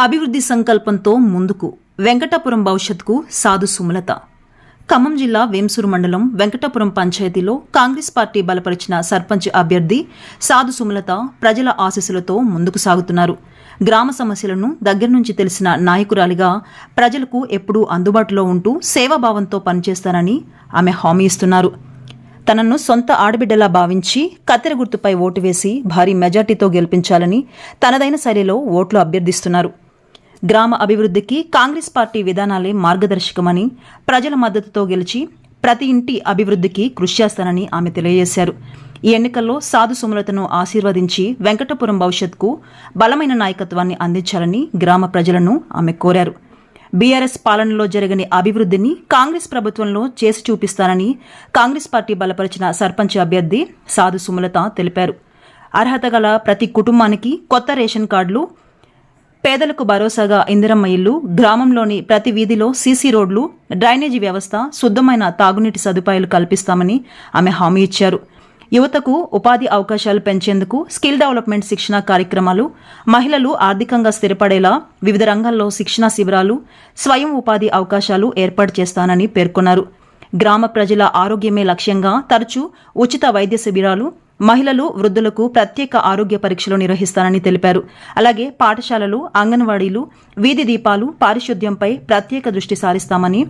అభివృద్ధి సంకల్పంతో ముందుకు వెంకటాపురం భవిష్యత్తుకు సాధు సుమలత. ఖమ్మం జిల్లా వేంసూరు మండలం వెంకటాపురం పంచాయతీలో కాంగ్రెస్ పార్టీ బలపరిచిన సర్పంచ్ అభ్యర్థి సాధు సుమలత ప్రజల ఆశీస్సులతో ముందుకు సాగుతున్నారు. గ్రామ సమస్యలను దగ్గర నుంచి తెలిసిన నాయకురాలిగా ప్రజలకు ఎప్పుడూ అందుబాటులో ఉంటూ సేవాభావంతో పనిచేస్తానని ఆమె హామీ ఇస్తున్నారు. తనను సొంత ఆడబిడ్డలా భావించి కత్తెర గుర్తుపై ఓటు వేసి భారీ మెజార్టీతో గెలిపించాలని తనదైన శైలిలో ఓట్లు అభ్యర్థిస్తున్నారు. గ్రామ అభివృద్ధికి కాంగ్రెస్ పార్టీ విధానాలే మార్గదర్శకమని, ప్రజల మద్దతుతో గెలిచి ప్రతి ఇంటి అభివృద్ధికి కృషి చేస్తానని ఆమె తెలియజేశారు. ఈ ఎన్నికల్లో సాధు సుమలతను ఆశీర్వదించి వెంకటాపురం భవిష్యత్తుకు బలమైన నాయకత్వాన్ని అందించాలని గ్రామ ప్రజలను ఆమె కోరారు. బీఆర్ఎస్ పాలనలో జరగని అభివృద్ధిని కాంగ్రెస్ ప్రభుత్వంలో చేసి చూపిస్తానని కాంగ్రెస్ పార్టీ బలపరిచిన సర్పంచ్ అభ్యర్థి సాధు సుమలత తెలిపారు. అర్హత గల ప్రతి కుటుంబానికి కొత్త రేషన్ కార్డులు, పేదలకు భరోసాగా ఇందిరమ్మ ఇల్లు, గ్రామంలోని ప్రతి వీధిలో సీసీ రోడ్లు, డ్రైనేజీ వ్యవస్థ, శుద్ధమైన తాగునీటి సదుపాయాలు కల్పిస్తామని ఆమె హామీ ఇచ్చారు. యువతకు ఉపాధి అవకాశాలు పెంచేందుకు స్కిల్ డెవలప్మెంట్ శిక్షణ కార్యక్రమాలు, మహిళలు ఆర్థికంగా స్థిరపడేలా వివిధ రంగాల్లో శిక్షణా శిబిరాలు, స్వయం ఉపాధి అవకాశాలు ఏర్పాటు చేస్తానని పేర్కొన్నారు. గ్రామ ప్రజల ఆరోగ్యమే లక్ష్యంగా తరచూ ఉచిత వైద్య శిబిరాలు, మహిళలు, వృద్ధులకు ప్రత్యేక ఆరోగ్య పరీక్షలు నిర్వహిస్తానని తెలిపారు. అలాగే పాఠశాలలు, అంగన్వాడీలు, వీధి దీపాలు, పారిశుద్ధ్యంపై ప్రత్యేక దృష్టి సారిస్తామని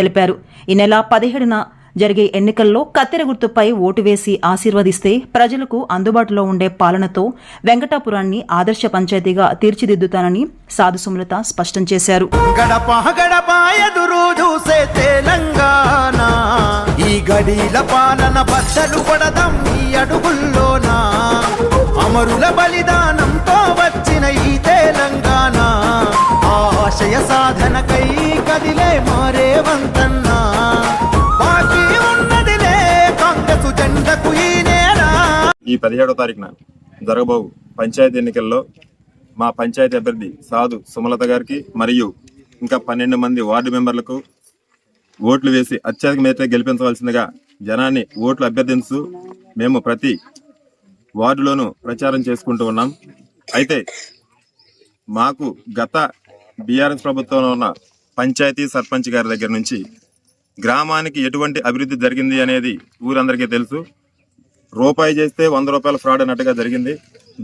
తెలిపారు. ఈ నెల 17న జరిగే ఎన్నికల్లో కత్తెర గుర్తుపై ఓటు వేసి ఆశీర్వదిస్తే ప్రజలకు అందుబాటులో ఉండే పాలనతో వెంకటాపురాన్ని ఆదర్శ పంచాయతీగా తీర్చిదిద్దుతానని సాధు సుమలత స్పష్టం చేశారు. ఈ గడిల పాలన బద్దలు పడదాం ఈ అడుగుల్లోనా, అమరుల బలిదానంతో వచ్చిన ఈ తెలంగాణ ఆశయ సాధనకై కదిలే మారే వంతన్నా, బాకీ ఉన్నదిలే కాంగ్రెస్ జెండకు ఈ నేల. ఈ 17వ తారీఖున జరగబోవు పంచాయతీ ఎన్నికల్లో మా పంచాయతీ అభ్యర్థి సాధు సుమలత గారికి మరియు ఇంకా 12 మంది వార్డు మెంబర్లకు ఓట్లు వేసి అత్యధిక మేరతో గెలిపించవలసిందిగా జనాన్ని ఓట్లు అభ్యర్థించు మేము ప్రతి వార్డులోనూ ప్రచారం చేసుకుంటూ ఉన్నాం. అయితే మాకు గత బీఆర్ఎస్ ప్రభుత్వంలో ఉన్న పంచాయతీ సర్పంచ్ గారి దగ్గర నుంచి గ్రామానికి ఎటువంటి అభివృద్ధి జరిగింది అనేది ఊరందరికీ తెలుసు. రూపాయి చేస్తే 100 రూపాయల ఫ్రాడ్ అన్నట్టుగా జరిగింది.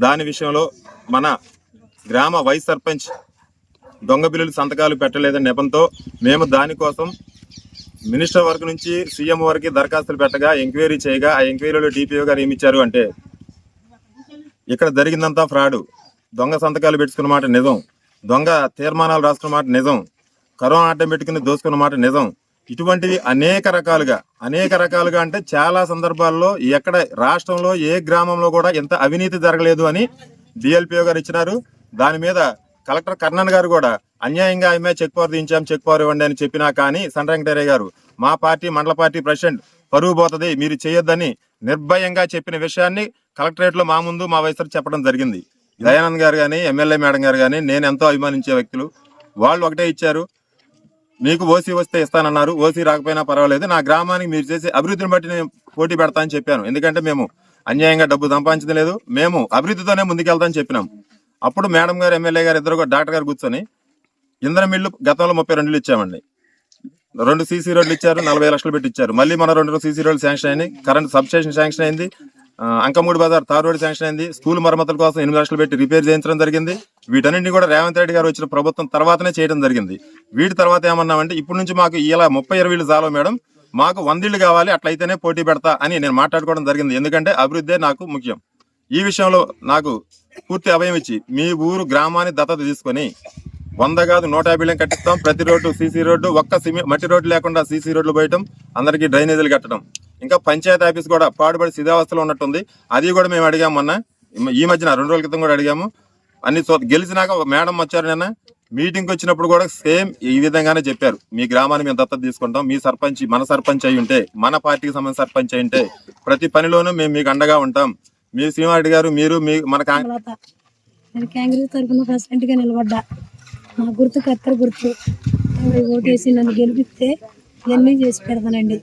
దాని విషయంలో మన గ్రామ వైస్ సర్పంచ్ దొంగ బిల్లులు సంతకాలు పెట్టలేదని నెపంతో మేము దానికోసం మినిస్టర్ వరకు నుంచి సీఎం వరకు దరఖాస్తులు పెట్టగా ఎంక్వైరీ చేయగా ఆ ఎంక్వైరీలో డిపిఓ గారు ఏమిచ్చారు అంటే, ఇక్కడ జరిగిందంతా ఫ్రాడు, దొంగ సంతకాలు పెట్టుకున్న మాట నిజం, దొంగ తీర్మానాలు రాసుకున్న మాట నిజం, కరోనా అడ్డం పెట్టుకుని దోసుకున్న మాట నిజం. ఇటువంటివి అనేక రకాలుగా అంటే చాలా సందర్భాల్లో ఎక్కడ రాష్ట్రంలో ఏ గ్రామంలో కూడా ఎంత అవినీతి జరగలేదు అని డిఎల్పిఓ గారు ఇచ్చినారు. దాని మీద కలెక్టర్ కర్ణన్ గారు కూడా అన్యాయంగా ఆమె చెక్ పవర్ దించాం, చెక్ పవర్ ఇవ్వండి అని చెప్పినా కానీ సండ్రంగటేరే గారు మా పార్టీ మండల పార్టీ ప్రెసిడెంట్ పరువు పోతుంది, మీరు చేయొద్దని నిర్భయంగా చెప్పిన విషయాన్ని కలెక్టరేట్ లో మా ముందు మా వయసు చెప్పడం జరిగింది. దయానంద్ గారు కానీ, ఎమ్మెల్యే మేడం గారు కానీ నేను ఎంతో అభిమానించే వ్యక్తులు. వాళ్ళు ఒకటే ఇచ్చారు, మీకు ఓసీ వస్తే ఇస్తానన్నారు, ఓసీ రాకపోయినా పర్వాలేదు, నా గ్రామానికి మీరు చేసే అభివృద్ధిని బట్టి నేను పోటీ పెడతా అని చెప్పాను. ఎందుకంటే మేము అన్యాయంగా డబ్బు సంపాదించడం లేదు, మేము అభివృద్ధితోనే ముందుకెళ్తామని చెప్పినాం. అప్పుడు మేడం గారు, ఎమ్మెల్యే గారు ఇద్దరు డాక్టర్ గారు కూర్చొని ఇంధనం ఇళ్ళు గతంలో 32 ఇచ్చామండి, 2 సీసీ రోడ్లు ఇచ్చారు, 40 లక్షలు పెట్టి ఇచ్చారు. మళ్ళీ మన 2 సీసీ రోడ్లు శాంక్షన్ అయింది, కరెంట్ సబ్ స్టేషన్ శాంక్షన్ అయింది, అంకమూడి బజార్ తార్ రోడ్ శాంక్షన్ అయింది, స్కూల్ మరమ్మతుల కోసం 8 లక్షలు పెట్టి రిపేర్ చేయించడం జరిగింది. వీటన్నింటినీ కూడా రేవంత్ రెడ్డి గారు వచ్చిన ప్రభుత్వం తర్వాతనే చేయడం జరిగింది. వీటి తర్వాత ఏమన్నామంటే, ఇప్పటి నుంచి మాకు ఇలా 30-20 ఇళ్ళు చాలు మేడం, మాకు 100 ఇళ్ళు కావాలి, అట్లయితేనే పోటీ పెడతా అని నేను మాట్లాడుకోవడం జరిగింది. ఎందుకంటే అభివృద్ధే నాకు ముఖ్యం. ఈ విషయంలో నాకు పూర్తి అభయం ఇచ్చి మీ ఊరు గ్రామాన్ని దత్తత తీసుకొని 100 కాదు 150 ఇళ్ళని కట్టిస్తాం. ప్రతి రోడ్డు సీసీ రోడ్డు, ఒక్క మట్టి రోడ్డు లేకుండా సీసీ రోడ్లు పోయటం, అందరికీ డ్రైనేజీలు కట్టడం. ఇంకా పంచాయతీ ఆఫీస్ కూడా పాడుబడి శిథిలావస్థలో ఉన్నట్టుంది, అది కూడా మేము అడిగాము. మొన్న ఈ మధ్యన 2 రోజుల క్రితం కూడా అడిగాము. అన్ని గెలిచినాక మేడం వచ్చారు, నిన్న మీటింగ్కి వచ్చినప్పుడు కూడా సేమ్ ఈ విధంగానే చెప్పారు, మీ గ్రామాన్ని మేము దత్తత తీసుకుంటాం, మీ సర్పంచ్ మన సర్పంచ్ అయి ఉంటే, మన పార్టీకి సంబంధించిన సర్పంచ్ అయి ఉంటే ప్రతి పనిలోనూ మేము మీకు అండగా ఉంటాం. మీ శ్రీనివారెడ్డి గారు, మీరు మన కాంగ్రెస్ తరఫున ప్రెసిడెంట్ గా నిలబడ్డా, నా గుర్తు కత్తెర గుర్తు, ఓటేసి నన్ను గెలిపిస్తే ఇవన్నీ చేసి పెడతానండి.